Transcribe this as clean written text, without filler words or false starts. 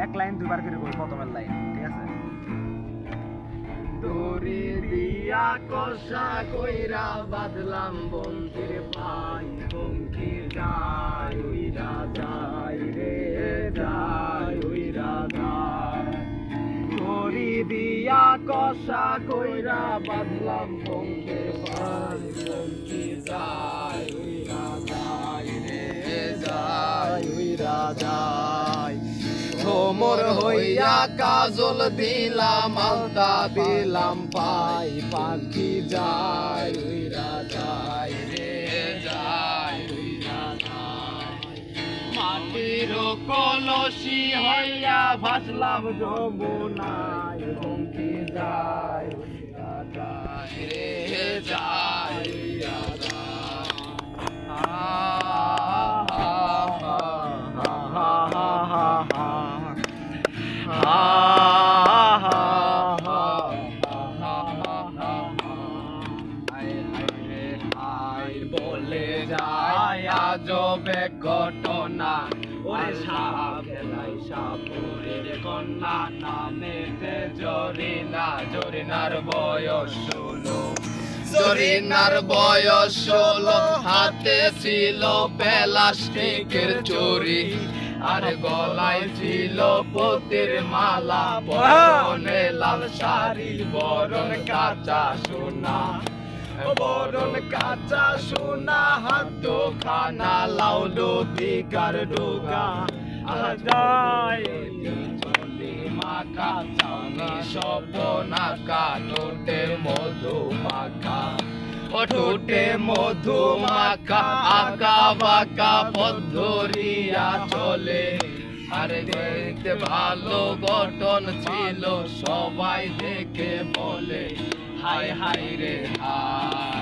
এক লাইন দুইবার করে কই প্রথমের লাইন, ঠিক আছে? দড়ি দিয়া কষা কইরা বাঁধলাম বন্ধের পাই, বঙ্কি যায় উইরা যায় রে যায় উইরা যায়। দড়ি দিয়া কষা কইরা বাঁধলাম বন্ধের পাই, বঙ্কি যায় উইরা যায় রে যায় উইরা যায়। ভ্রমর হইয়া কাজল দিলাম আলতা দিলাম পাই, পাখি যায় উইরা যায় রে যায় উইরা যায়। মাটির কলসি হইয়া ভাসলাম যমুনায়, বঙ্কি যায় উইরা যায় রে যায় উইরা যায়। বলে যায় আজবে ঘটনা, ওরে সাপ খেলাই সাপুরের কন্যা, নামেতে জরিনা, জরিনার বয়স 16, জরিনার বয়স 16, হাতে ছিল প্লাস্টিকের চুরি, আর গলায় ছিল পতির মালা, পরনে লাল শাড়ি, বরণ কাঁচা সোনা, বরণ কাঁচা সোনা, হাত খানা লাউলো দিকার ডোগা, আদায় চলি মাখা চাঁদি সপনাকা, ঠোঁটে মধু মাখা, ঠোঁটে মধু মাখা, আঁকা বাঁকা পথ ধরিয়া চলে, আরে দেখতে ভালো গঠন ছিল, সবাই দেখে বলে হায় হায় রে হায়।